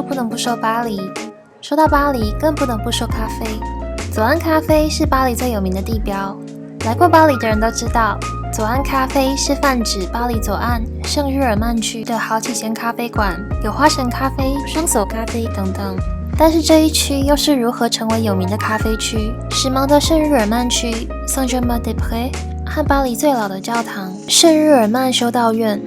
就不能不说巴黎。说到巴黎，更不能不说咖啡。左岸咖啡是巴黎最有名的地标。来过巴黎的人都知道，左岸咖啡是泛指巴黎左岸圣日耳曼区的好几间咖啡馆，有花神咖啡、双手咖啡等等。但是这一区又是如何成为有名的咖啡区？时髦的圣日耳曼区 Saint-Germain-des-Prés 和巴黎最老的教堂圣日耳曼修道院，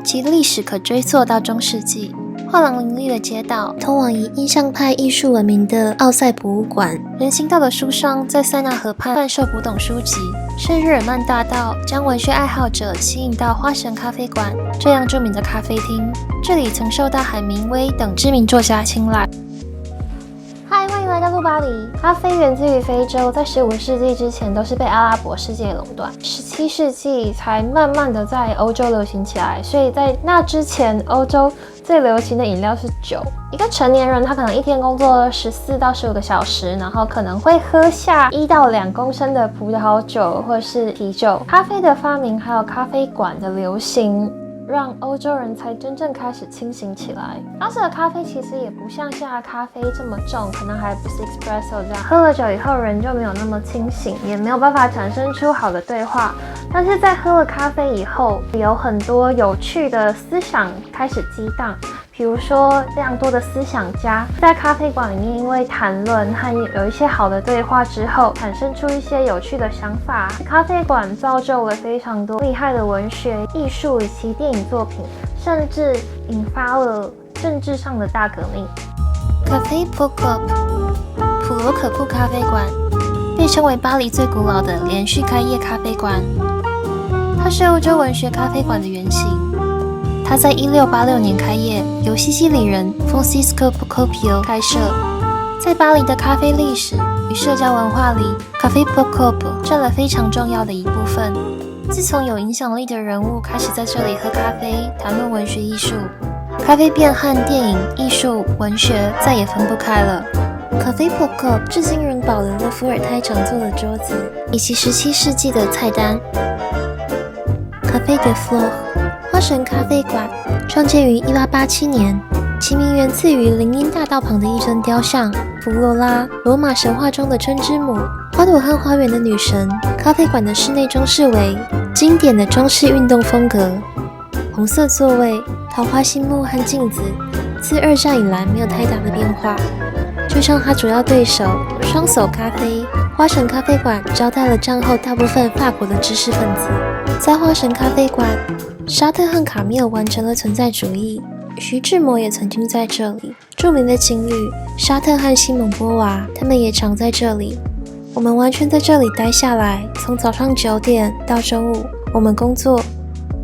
其历史可追溯到中世纪。画廊林立的街道通往以印象派艺术闻名的奥赛博物馆，人行道的书商在塞纳河畔贩售古董书籍，圣日耳曼大道将文学爱好者吸引到花神咖啡馆这样著名的咖啡厅，这里曾受到海明威等知名作家青睐。嗨，欢迎来到路巴黎。咖啡源自于非洲，在15世纪之前都是被阿拉伯世界垄断，17世纪才慢慢的在欧洲流行起来，所以在那之前，欧洲最流行的饮料是酒。一个成年人他可能一天工作14到15个小时，然后可能会喝下1到2公升的葡萄酒或是啤酒。咖啡的发明还有咖啡馆的流行，让欧洲人才真正开始清醒起来。当时的咖啡其实也不像现在咖啡这么重，可能还不是 espresso 这样。喝了酒以后人就没有那么清醒，也没有办法产生出好的对话。但是在喝了咖啡以后，有很多有趣的思想开始激荡。比如说，非常多的思想家在咖啡馆里面，因为谈论和有一些好的对话之后，产生出一些有趣的想法。咖啡馆造就了非常多厉害的文学、艺术以及电影作品，甚至引发了政治上的大革命。Café Pot Club 普罗可库咖啡馆被称为巴黎最古老的连续开业咖啡馆，它是欧洲文学咖啡馆的原型。它在1686年开业，由西西里人 Francisco Procopio 开设。在巴黎的咖啡历史与社交文化里 ，Café Pot Club 占了非常重要的一部分。自从有影响力的人物开始在这里喝咖啡、谈论文学艺术，咖啡便和电影、艺术、文学再也分不开了。Café Pot Club 至今仍保留了伏尔泰常坐的桌子，以及17世纪的菜单。Café de Flore花神咖啡馆创建于1887年，其名源自于林荫大道旁的一尊雕像弗罗拉，罗马神话中的春之母，花朵和花园的女神。咖啡馆的室内装饰为经典的中式运动风格，红色座位、桃花心木和镜子，自2战以来没有太大的变化。就像它主要对手双手咖啡，花神咖啡馆招待了战后大部分法国的知识分子。在花神咖啡馆，沙特和卡缪完成了存在主义，徐志摩也曾经在这里。著名的情侣沙特和西蒙波娃，他们也常在这里。我们完全在这里待下来，从早上9点到中午，我们工作，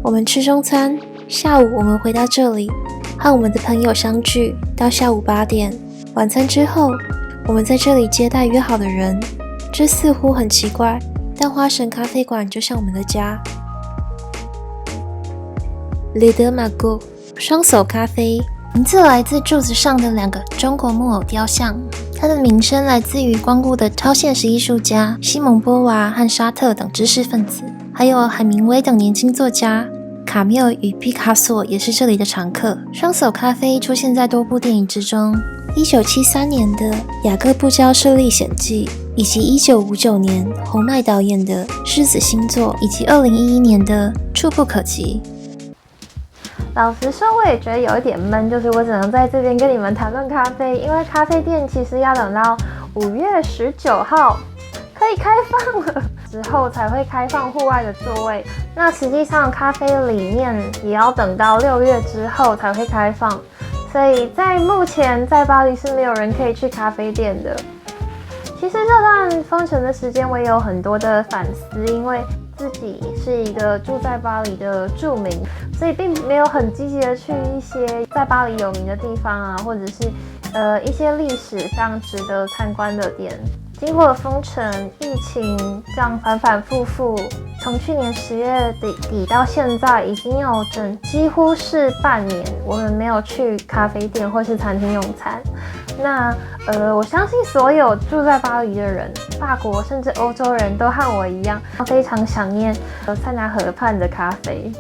我们吃中餐，下午我们回到这里，和我们的朋友相聚，到下午8点。晚餐之后，我们在这里接待约好的人。这似乎很奇怪，但花神咖啡馆就像我们的家。Les Deux Magots 双手咖啡，名字来自柱子上的2个中国木偶雕像。它的名声来自于光顾的超现实艺术家西蒙波娃和沙特等知识分子，还有海明威等年轻作家。卡缪与毕卡索也是这里的常客。双手咖啡出现在多部电影之中，1973年的《雅各布教士历险记》，以及1959年侯麦导演的《狮子星座》，以及2011年的《触不可及》。老实说，我也觉得有一点闷，就是我只能在这边跟你们谈论咖啡，因为咖啡店其实要等到5月19号可以开放了之后才会开放户外的座位。那实际上咖啡里面也要等到6月之后才会开放，所以在目前在巴黎是没有人可以去咖啡店的。其实这段封城的时间我也有很多的反思，因为自己是一个住在巴黎的住民，所以并没有很积极的去一些在巴黎有名的地方啊，或者是一些历史上值得参观的点。经过了封城、疫情这样反反复复，从去年10月底到现在，已经有几乎是半年，我们没有去咖啡店或是餐厅用餐。那我相信所有住在巴黎的人，法国甚至欧洲人都和我一样，非常想念塞纳河畔的咖啡。